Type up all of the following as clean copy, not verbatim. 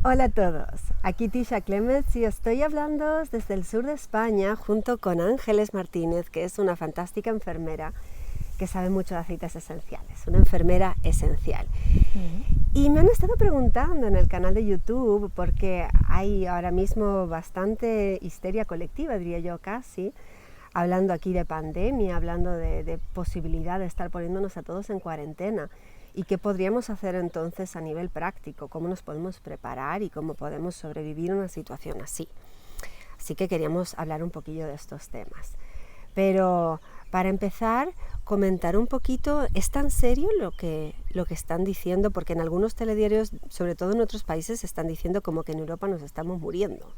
Hola a todos, aquí Tisha Clements y estoy hablando desde el sur de España junto con Ángeles Martínez, que es una fantástica enfermera que sabe mucho de aceites esenciales, una enfermera esencial. Y me han estado preguntando en el canal de YouTube, porque hay ahora mismo bastante histeria colectiva, diría yo casi, hablando aquí de pandemia, hablando de posibilidad de estar poniéndonos a todos en cuarentena. ¿Y qué podríamos hacer entonces a nivel práctico? ¿Cómo nos podemos preparar y cómo podemos sobrevivir a una situación así? Así que queríamos hablar un poquillo de estos temas. Pero para empezar, comentar un poquito, ¿es tan serio lo que están diciendo? Porque en algunos telediarios, sobre todo en otros países, están diciendo como que en Europa nos estamos muriendo.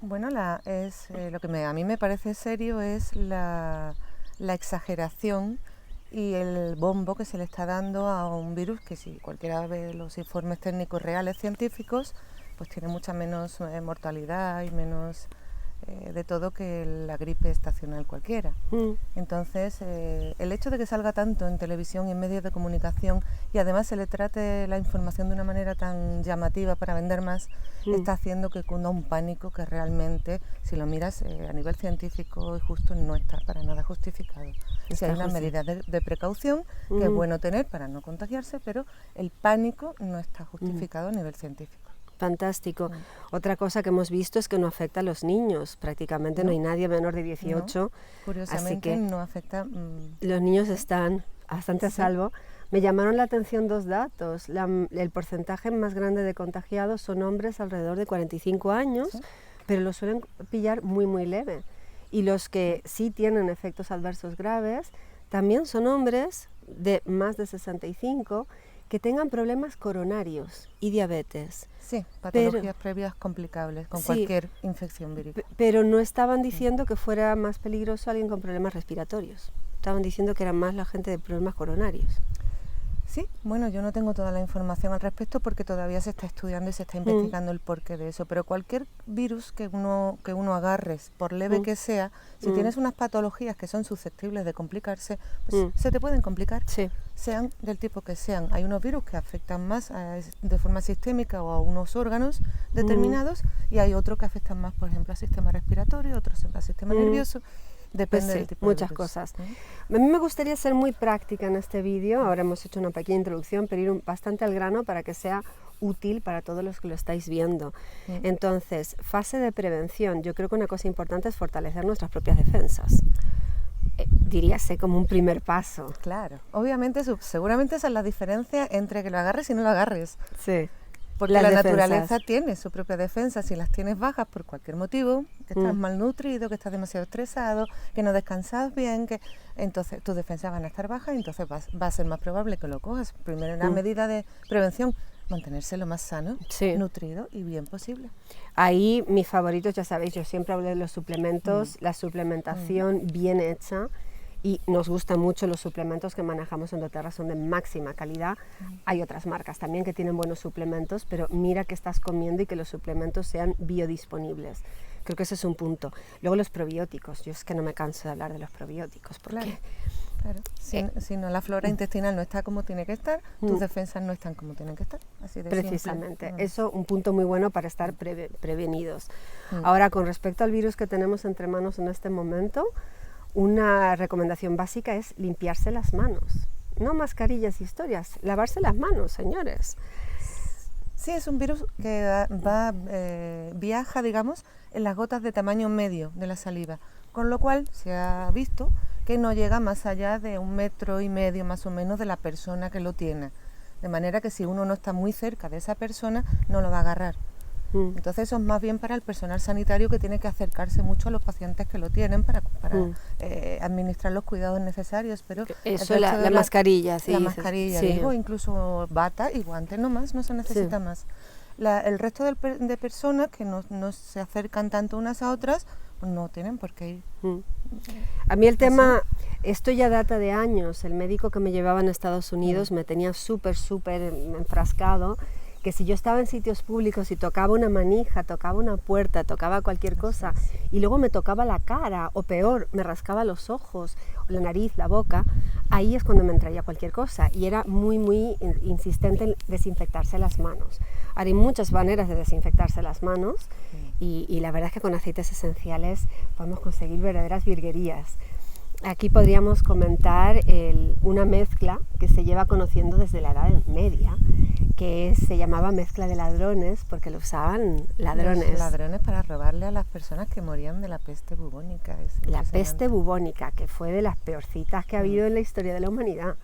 Bueno, lo que a mí me parece serio es la exageración y el bombo que se le está dando a un virus que, si cualquiera ve los informes técnicos reales científicos, pues tiene mucha menos mortalidad y menos de todo que la gripe estacional cualquiera. Entonces, el hecho de que salga tanto en televisión y en medios de comunicación y además se le trate la información de una manera tan llamativa para vender más, está haciendo que cunda un pánico que realmente, si lo miras a nivel científico y justo, no está para nada justificado. Si hay unas medidas de precaución que es bueno tener para no contagiarse, pero el pánico no está justificado a nivel científico. Fantástico. Otra cosa que hemos visto es que no afecta a los niños, prácticamente no hay nadie menor de 18. No, curiosamente así que no afecta. Los niños están bastante a salvo. Me llamaron la atención dos datos. El porcentaje más grande de contagiados son hombres alrededor de 45 años, pero lo suelen pillar muy leve. Y los que sí tienen efectos adversos graves también son hombres de más de 65 que tengan problemas coronarios y diabetes. Sí, patologías previas complicables con cualquier infección vírica. Pero no estaban diciendo que fuera más peligroso alguien con problemas respiratorios. Estaban diciendo que era más la gente de problemas coronarios. Sí, bueno, yo no tengo toda la información al respecto porque todavía se está estudiando y se está investigando el porqué de eso, pero cualquier virus que uno agarres, por leve que sea, si tienes unas patologías que son susceptibles de complicarse, pues se te pueden complicar, sean del tipo que sean. Hay unos virus que afectan más de forma sistémica o a unos órganos determinados y hay otros que afectan más, por ejemplo, al sistema respiratorio, otros al sistema nervioso. Depende del tipo muchas de cosas. A mí me gustaría ser muy práctica en este vídeo. Ahora hemos hecho una pequeña introducción, pero ir bastante al grano para que sea útil para todos los que lo estáis viendo. Entonces, fase de prevención. Yo creo que una cosa importante es fortalecer nuestras propias defensas. Diríase como un primer paso. Claro, obviamente, seguramente esa es la diferencia entre que lo agarres y no lo agarres. Sí. Porque la naturaleza tiene su propia defensa. Si las tienes bajas por cualquier motivo, que estás malnutrido, que estás demasiado estresado, que no descansas bien, entonces tus defensas van a estar bajas y entonces va a ser más probable que lo cojas. Primero, una medida de prevención, mantenerse lo más sano, nutrido y bien posible. Ahí mis favoritos, ya sabéis, yo siempre hablo de los suplementos, la suplementación bien hecha. Y nos gustan mucho los suplementos que manejamos en doTERRA, son de máxima calidad. Hay otras marcas también que tienen buenos suplementos, pero mira que estás comiendo y que los suplementos sean biodisponibles. Creo que ese es un punto. Luego los probióticos, yo es que no me canso de hablar de los probióticos, porque claro. Si no, la flora intestinal no está como tiene que estar, tus defensas no están como tienen que estar. Así de precisamente, simple. Eso un punto muy bueno para estar prevenidos. Ahora, con respecto al virus que tenemos entre manos en este momento, una recomendación básica es limpiarse las manos. No mascarillas y historias, lavarse las manos, señores. Sí, es un virus que viaja, digamos, en las gotas de tamaño medio de la saliva, con lo cual se ha visto que no llega más allá de 1,5 metros más o menos de la persona que lo tiene. De manera que si uno no está muy cerca de esa persona, no lo va a agarrar. Entonces eso es más bien para el personal sanitario, que tiene que acercarse mucho a los pacientes que lo tienen para administrar los cuidados necesarios. Pero eso, la mascarilla, sí. La mascarilla, digo, incluso bata y guantes nomás, no se necesita más. El resto de personas que no se acercan tanto unas a otras, pues no tienen por qué ir. A mí el tema, esto ya data de años. El médico que me llevaba en Estados Unidos me tenía súper enfrascado que si yo estaba en sitios públicos y tocaba una manija, tocaba una puerta, tocaba cualquier cosa y luego me tocaba la cara o peor, me rascaba los ojos, la nariz, la boca, ahí es cuando me entraía cualquier cosa y era muy insistente en desinfectarse las manos. Ahora hay muchas maneras de desinfectarse las manos y la verdad es que con aceites esenciales podemos conseguir verdaderas virguerías. Aquí podríamos comentar una mezcla que se lleva conociendo desde la Edad Media, que se llamaba mezcla de ladrones, porque lo usaban ladrones. Los ladrones para robarle a las personas que morían de la peste bubónica. La peste bubónica, que fue de las peorcitas que ha habido en la historia de la humanidad.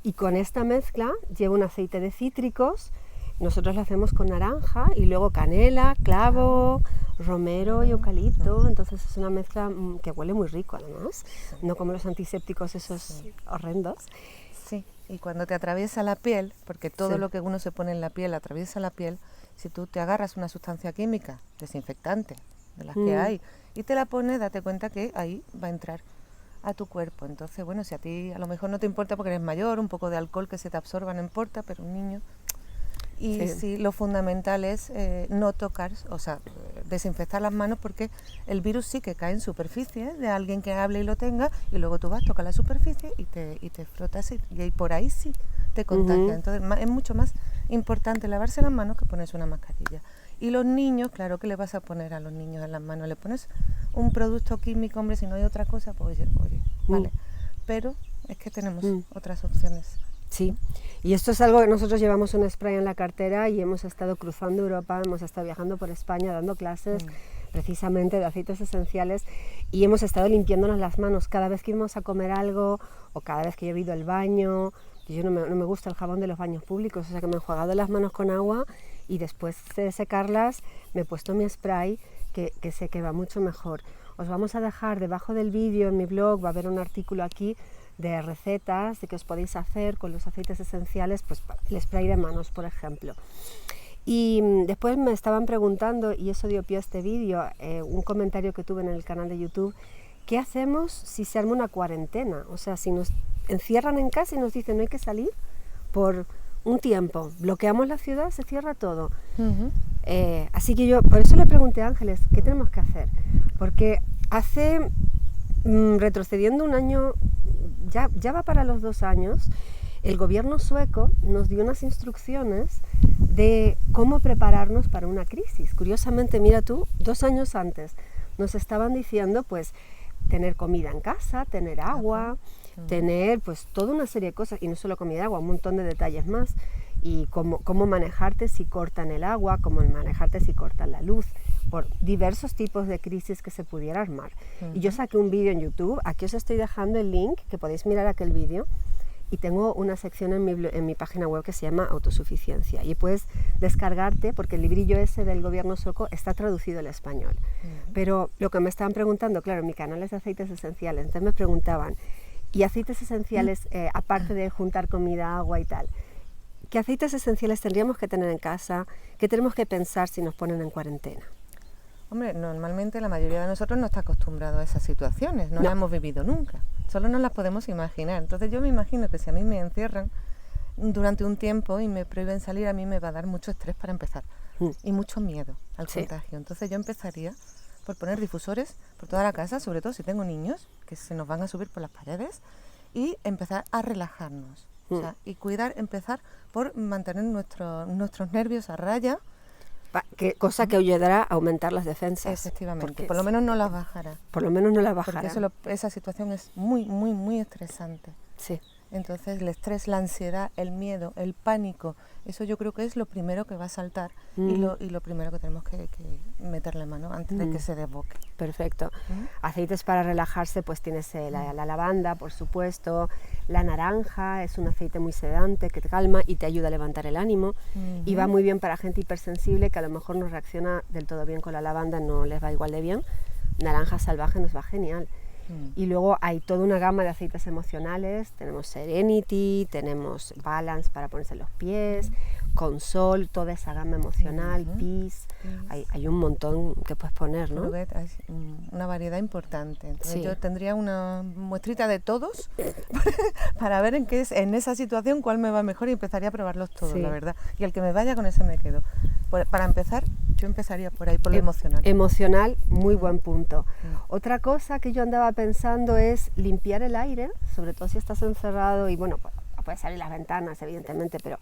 Y con esta mezcla lleva un aceite de cítricos, nosotros lo hacemos con naranja y luego canela, clavo, romero y eucalipto, entonces es una mezcla que huele muy rico además, no como los antisépticos esos horrendos. Sí, y cuando te atraviesa la piel, porque todo lo que uno se pone en la piel atraviesa la piel, si tú te agarras una sustancia química desinfectante, de las que hay, y te la pones, date cuenta que ahí va a entrar a tu cuerpo. Entonces, bueno, si a ti a lo mejor no te importa porque eres mayor, un poco de alcohol que se te absorba no importa, pero un niño... Y sí, lo fundamental es no tocar, o sea, desinfectar las manos porque el virus sí que cae en superficie de alguien que hable y lo tenga y luego tú vas, tocas la superficie y te frotas y por ahí sí te contagia. Entonces es mucho más importante lavarse las manos que ponerse una mascarilla. Y los niños, claro que le vas a poner a los niños en las manos, le pones un producto químico, hombre, si no hay otra cosa, pues oye, vale. Pero es que tenemos otras opciones. Sí, y esto es algo que nosotros llevamos un spray en la cartera y hemos estado cruzando Europa, hemos estado viajando por España dando clases precisamente de aceites esenciales y hemos estado limpiándonos las manos cada vez que íbamos a comer algo o cada vez que yo he ido al baño. Yo no me gusta el jabón de los baños públicos, o sea que me he enjuagado las manos con agua y después de secarlas me he puesto mi spray que sé que va mucho mejor. Os vamos a dejar debajo del vídeo en mi blog, va a haber un artículo aquí de recetas de que os podéis hacer con los aceites esenciales, pues el spray de manos, por ejemplo. Y después me estaban preguntando, y eso dio pie a este vídeo, un comentario que tuve en el canal de YouTube, ¿qué hacemos si se arma una cuarentena? O sea, si nos encierran en casa y nos dicen no hay que salir por un tiempo, bloqueamos la ciudad, se cierra todo. Así que yo, por eso le pregunté a Ángeles, ¿qué tenemos que hacer? Porque hace, retrocediendo un año, ya va para los 2 años, el gobierno sueco nos dio unas instrucciones de cómo prepararnos para una crisis. Curiosamente, mira tú, 2 años antes nos estaban diciendo pues tener comida en casa, tener agua, tener pues toda una serie de cosas, y no solo comida y agua, un montón de detalles más, y cómo manejarte si cortan el agua, cómo manejarte si cortan la luz, por diversos tipos de crisis que se pudiera armar. Y yo saqué un vídeo en YouTube, aquí os estoy dejando el link, que podéis mirar aquel vídeo, y tengo una sección en mi página web que se llama Autosuficiencia, y puedes descargarte, porque el librillo ese del gobierno sueco está traducido al español. Pero lo que me estaban preguntando, claro, mi canal es de aceites esenciales, entonces me preguntaban, ¿y aceites esenciales, aparte de juntar comida, agua y tal, qué aceites esenciales tendríamos que tener en casa? ¿Qué tenemos que pensar si nos ponen en cuarentena? Hombre, normalmente la mayoría de nosotros no está acostumbrado a esas situaciones, no las hemos vivido nunca, solo nos las podemos imaginar. Entonces yo me imagino que si a mí me encierran durante un tiempo y me prohíben salir, a mí me va a dar mucho estrés para empezar y mucho miedo al contagio. Entonces yo empezaría por poner difusores por toda la casa, sobre todo si tengo niños que se nos van a subir por las paredes, y empezar a relajarnos. O sea, y empezar por mantener nuestros nervios a raya. Cosa que ayudará a aumentar las defensas. Efectivamente, por lo menos no las bajará. Por lo menos no las bajará. Porque esa situación es muy estresante. Sí. Entonces el estrés, la ansiedad, el miedo, el pánico, eso yo creo que es lo primero que va a saltar y lo primero que tenemos que meterle mano antes de que se desboque. Perfecto. Aceites para relajarse, pues tienes la lavanda, por supuesto, la naranja, es un aceite muy sedante que te calma y te ayuda a levantar el ánimo, y va muy bien para gente hipersensible que a lo mejor no reacciona del todo bien con la lavanda, no les va igual de bien. Naranja salvaje nos va genial. Y luego hay toda una gama de aceites emocionales, tenemos Serenity, tenemos Balance para ponerse en los pies, Consol, toda esa gama emocional, Peace, hay un montón que puedes poner, ¿no? Creo que hay una variedad importante, entonces yo tendría una muestrita de todos para ver en esa situación cuál me va mejor y empezaría a probarlos todos, la verdad, y el que me vaya con ese me quedo. Para empezar, yo empezaría por ahí, por lo emocional. Emocional, muy buen punto. Otra cosa que yo andaba pensando es limpiar el aire, sobre todo si estás encerrado y bueno, puedes abrir las ventanas evidentemente, pero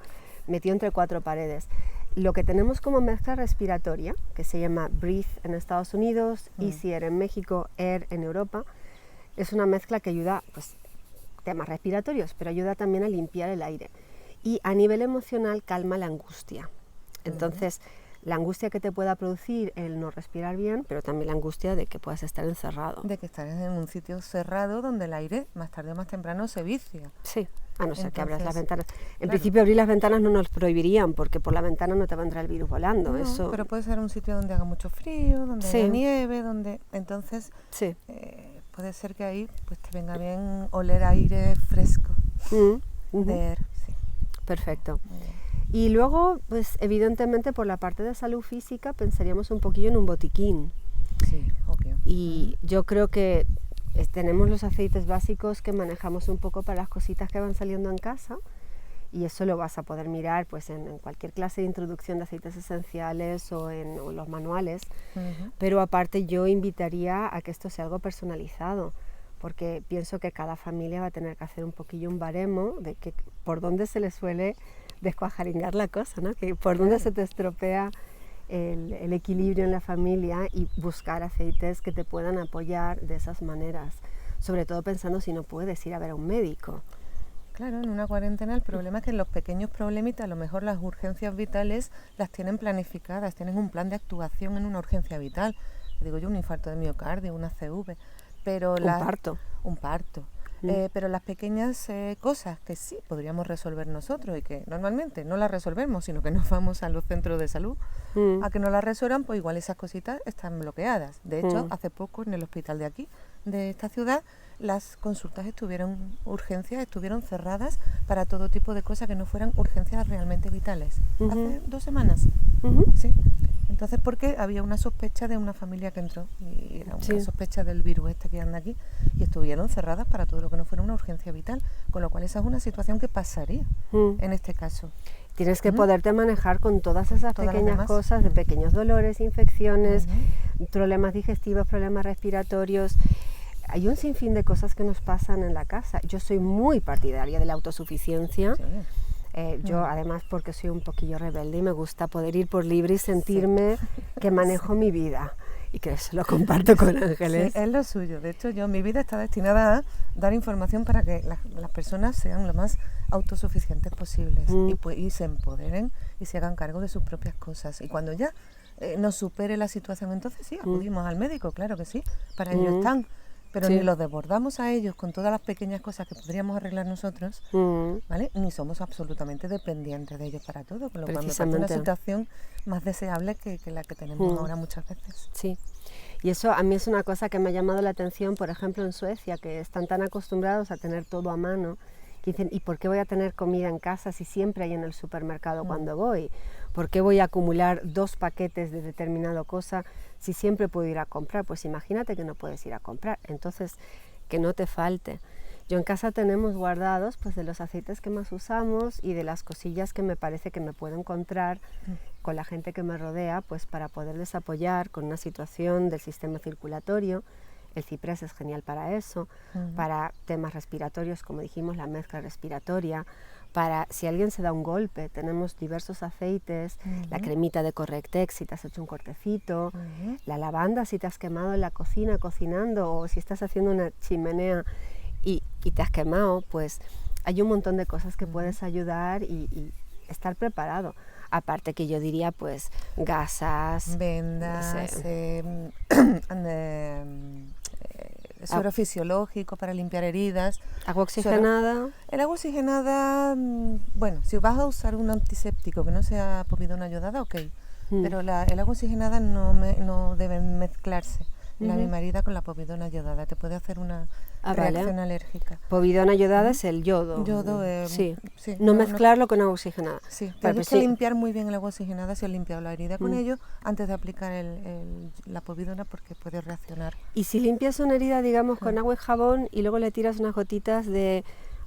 metido entre 4 paredes. Lo que tenemos como mezcla respiratoria, que se llama Breathe en Estados Unidos, Easy Air en México, Air en Europa, es una mezcla que ayuda, pues, temas respiratorios, pero ayuda también a limpiar el aire. Y a nivel emocional calma la angustia. Entonces, la angustia que te pueda producir el no respirar bien, pero también la angustia de que puedas estar encerrado. De que estar en un sitio cerrado donde el aire más tarde o más temprano se vicia. Sí, a no ser que abras las ventanas. En principio abrir las ventanas no nos prohibirían, porque por la ventana no te va a entrar el virus volando. No, eso... pero puede ser un sitio donde haga mucho frío, donde haya nieve, donde... Entonces, puede ser que ahí pues te venga bien oler aire fresco. Ver, sí. Perfecto. Y luego, pues evidentemente por la parte de salud física pensaríamos un poquillo en un botiquín. Sí, obvio. Y yo creo que tenemos los aceites básicos que manejamos un poco para las cositas que van saliendo en casa, y eso lo vas a poder mirar pues en cualquier clase de introducción de aceites esenciales o en los manuales. Pero aparte yo invitaría a que esto sea algo personalizado, porque pienso que cada familia va a tener que hacer un poquillo un baremo de que por dónde se le suele descuajaringar la cosa, ¿no? Que por dónde se te estropea el equilibrio en la familia, y buscar aceites que te puedan apoyar de esas maneras, sobre todo pensando si no puedes ir a ver a un médico. Claro, en una cuarentena el problema es que los pequeños problemitas, a lo mejor las urgencias vitales las tienen planificadas, tienen un plan de actuación en una urgencia vital. Digo yo, un infarto de miocardio, una CV, pero un parto. Pero las pequeñas cosas que sí podríamos resolver nosotros y que normalmente no las resolvemos, sino que nos vamos a los centros de salud a que no las resuelvan, pues igual esas cositas están bloqueadas. De hecho, hace poco en el hospital de aquí, de esta ciudad, las consultas urgencias estuvieron cerradas para todo tipo de cosas que no fueran urgencias realmente vitales. Hace 2 semanas. Sí. Entonces, porque había una sospecha de una familia que entró, y era una sospecha del virus este que anda aquí, y estuvieron cerradas para todo lo que no fuera una urgencia vital, con lo cual esa es una situación que pasaría en este caso. Tienes que poderte manejar con todas esas pequeñas cosas, de pequeños dolores, infecciones, problemas digestivos, problemas respiratorios. Hay un sinfín de cosas que nos pasan en la casa. Yo soy muy partidaria de la autosuficiencia. Yo además, porque soy un poquillo rebelde y me gusta poder ir por libre y sentirme que manejo mi vida, y que eso lo comparto con Ángeles. Sí, es lo suyo. De hecho, mi vida está destinada a dar información para que las personas sean lo más autosuficientes posibles y se empoderen y se hagan cargo de sus propias cosas. Y cuando ya nos supere la situación, entonces sí, acudimos al médico, claro que sí, para ello están. Pero ni los desbordamos a ellos con todas las pequeñas cosas que podríamos arreglar nosotros, ¿vale? Ni somos absolutamente dependientes de ellos para todo, con lo cual me parece una situación más deseable que la que tenemos ahora muchas veces. Sí, y eso a mí es una cosa que me ha llamado la atención, por ejemplo en Suecia, que están tan acostumbrados a tener todo a mano, que dicen, ¿y por qué voy a tener comida en casa si siempre hay en el supermercado cuando voy? ¿Por qué voy a acumular 2 paquetes de determinada cosa si siempre puedo ir a comprar? Pues imagínate que no puedes ir a comprar, entonces que no te falte. Yo en casa tenemos guardados pues de los aceites que más usamos y de las cosillas que me parece que me puedo encontrar con la gente que me rodea, pues para poderles apoyar con una situación del sistema circulatorio. El ciprés es genial para eso, para temas respiratorios, como dijimos, la mezcla respiratoria, para si alguien se da un golpe, tenemos diversos aceites, la cremita de Correctex si te has hecho un cortecito, la lavanda si te has quemado en la cocina cocinando, o si estás haciendo una chimenea y te has quemado, pues hay un montón de cosas que puedes ayudar y estar preparado. Aparte que yo diría pues gasas, vendas, suero fisiológico para limpiar heridas. Agua oxigenada. El agua oxigenada, bueno, si vas a usar un antiséptico que no sea povidona ayudada, ok, pero el agua oxigenada no debe mezclarse la bimarida con la povidona yodada. Te puede hacer una reacción alérgica. Povidona yodada es el yodo. Yodo, sí. No mezclarlo con agua oxigenada. Sí, tienes que limpiar muy bien el agua oxigenada si has limpiado la herida con ello antes de aplicar la povidona, porque puede reaccionar. Y si limpias una herida, digamos, con agua y jabón y luego le tiras unas gotitas de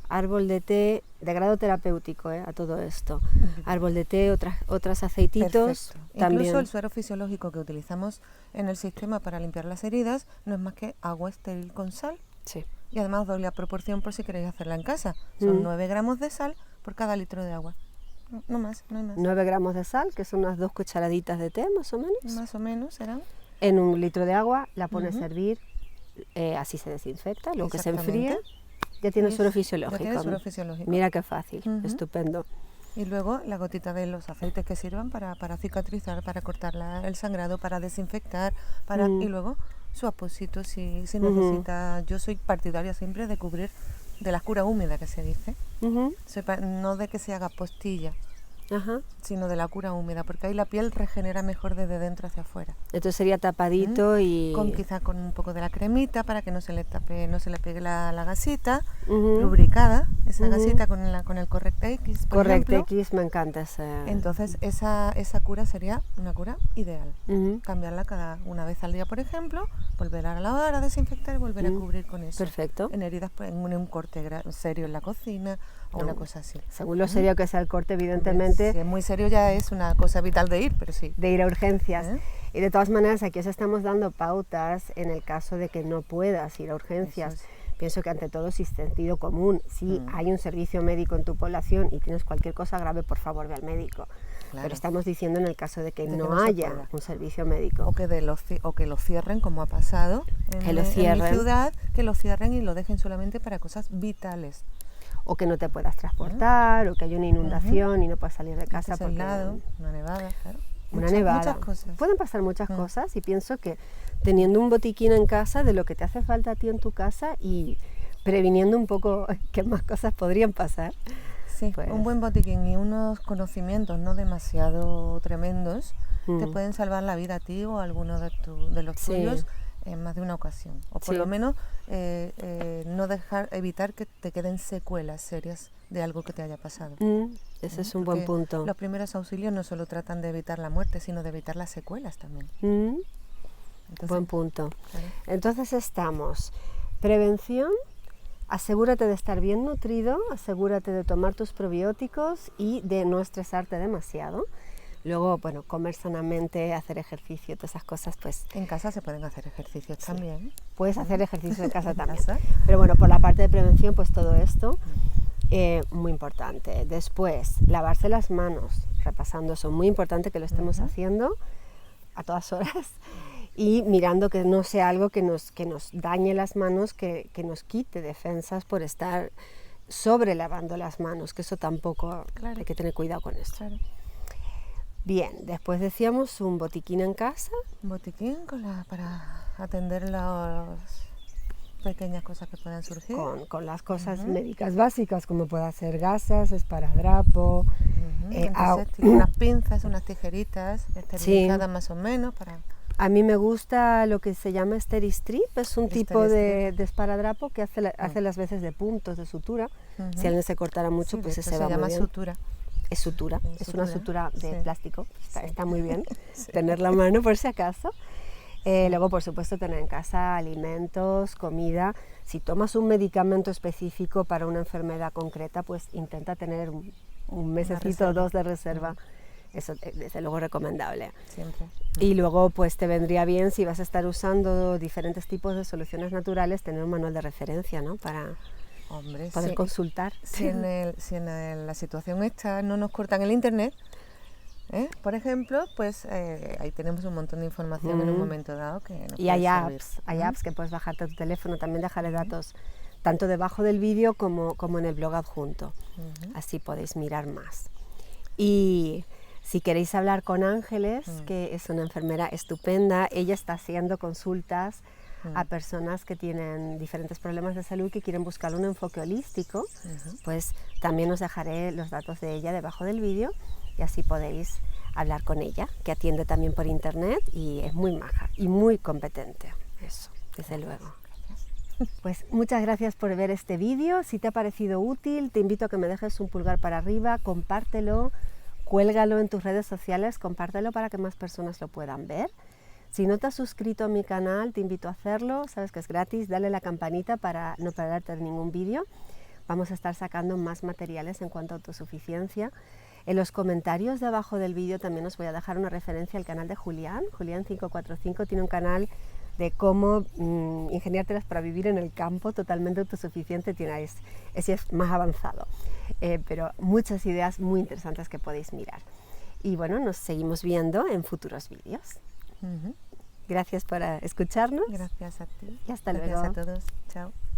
árbol de té, de grado terapéutico, a todo esto. Árbol de té, otros aceititos. Perfecto. También. Incluso el suero fisiológico que utilizamos en el sistema para limpiar las heridas no es más que agua estéril con sal. Sí. Y además doble a proporción por si queréis hacerla en casa. Son 9 gramos de sal por cada litro de agua. No más, no hay más. 9 gramos de sal, que son unas 2 cucharaditas de té, más o menos. Más o menos serán. En 1 litro de agua la pones a hervir, así se desinfecta, luego que se enfríe. Ya tiene suero fisiológico. Ya tiene suero fisiológico. Mira qué fácil, estupendo. Y luego la gotita de los aceites que sirvan para cicatrizar, para cortar el sangrado, para desinfectar, y luego su apósito si necesita. Yo soy partidaria siempre de cubrir de la cura húmeda, que se dice. No de que se haga postilla, sino de la cura húmeda, porque ahí la piel regenera mejor desde dentro hacia afuera. Entonces sería tapadito y... Quizá con un poco de la cremita para que no se le tape, no se le pegue la gasita, lubricada, esa gasita con el Correct-X, por ejemplo. Correct-X, me encanta ese... Entonces esa cura sería una cura ideal. Cambiarla una vez al día, por ejemplo, volver a lavar, a desinfectar y volver a cubrir con eso. Perfecto. En heridas, en un corte serio en la cocina o una cosa así. Según lo serio que sea el corte, evidentemente... Si es muy serio ya es una cosa vital de ir, pero sí. De ir a urgencias. Y de todas maneras, aquí os estamos dando pautas en el caso de que no puedas ir a urgencias. Pienso que ante todo es sentido común. Si hay un servicio médico en tu población y tienes cualquier cosa grave, por favor ve al médico. Claro. Pero estamos diciendo en el caso de que no haya un servicio médico. O que lo cierren, como ha pasado en mi ciudad, que lo cierren y lo dejen solamente para cosas vitales. O que no te puedas transportar, o que haya una inundación y no puedas salir de casa porque... una nevada, claro. Muchas cosas. Pueden pasar muchas cosas y pienso que teniendo un botiquín en casa de lo que te hace falta a ti en tu casa y previniendo un poco qué más cosas podrían pasar. Sí, pues... un buen botiquín y unos conocimientos no demasiado tremendos te pueden salvar la vida a ti o a alguno de los tuyos en más de una ocasión. O por lo menos evitar que te queden secuelas serias de algo que te haya pasado. Ese es un buen punto. Los primeros auxilios no solo tratan de evitar la muerte, sino de evitar las secuelas también. Entonces, buen punto. Claro. Entonces estamos, prevención, asegúrate de estar bien nutrido, asegúrate de tomar tus probióticos y de no estresarte demasiado. Luego, bueno, comer sanamente, hacer ejercicio, todas esas cosas, pues... En casa se pueden hacer ejercicios también. Puedes hacer ejercicio en casa también. Pero bueno, por la parte de prevención, pues todo esto, muy importante. Después, lavarse las manos, repasando eso, muy importante que lo estemos haciendo a todas horas y mirando que no sea algo que nos dañe las manos, que nos quite defensas por estar sobre lavando las manos, que eso tampoco, hay que tener cuidado con esto. Claro. Bien, después decíamos un botiquín en casa. Un botiquín para atender las pequeñas cosas que puedan surgir. Con las cosas médicas básicas, como puede ser gasas, esparadrapo. Unas pinzas, unas tijeritas esterilizadas más o menos. A mí me gusta lo que se llama Steri-Strip, es un tipo de esparadrapo que hace las veces de puntos de sutura. Si alguien se cortara mucho, pues ese va muy bien. Se llama sutura. Es sutura, es una sutura de plástico, está muy bien tener la mano por si acaso. Luego, por supuesto, tener en casa alimentos, comida. Si tomas un medicamento específico para una enfermedad concreta, pues intenta tener un mesecito o 2 de reserva. Eso desde luego recomendable. Siempre. Y luego pues te vendría bien, si vas a estar usando diferentes tipos de soluciones naturales, tener un manual de referencia, ¿no? Para poder consultar. Si en la situación esta no nos cortan el internet, por ejemplo, pues ahí tenemos un montón de información en un momento dado que nos y hay apps que puedes bajarte a tu teléfono. También dejaré datos tanto debajo del vídeo como en el blog adjunto. Así podéis mirar más. Y si queréis hablar con Ángeles, que es una enfermera estupenda, ella está haciendo consultas a personas que tienen diferentes problemas de salud que quieren buscar un enfoque holístico, pues también os dejaré los datos de ella debajo del vídeo y así podéis hablar con ella, que atiende también por internet y es muy maja y muy competente. Eso, desde luego. Gracias. Pues muchas gracias por ver este vídeo. Si te ha parecido útil, te invito a que me dejes un pulgar para arriba, compártelo, cuélgalo en tus redes sociales, compártelo para que más personas lo puedan ver. Si no te has suscrito a mi canal, te invito a hacerlo, sabes que es gratis, dale la campanita para no perderte ningún vídeo. Vamos a estar sacando más materiales en cuanto a autosuficiencia. En los comentarios de abajo del vídeo también os voy a dejar una referencia al canal de Julián. Julián 545 tiene un canal de cómo ingeniártelas para vivir en el campo, totalmente autosuficiente, ese es más avanzado, pero muchas ideas muy interesantes que podéis mirar. Y bueno, nos seguimos viendo en futuros vídeos. Gracias por escucharnos. Gracias a ti. Y hasta luego. luego. Gracias a todos. Chao.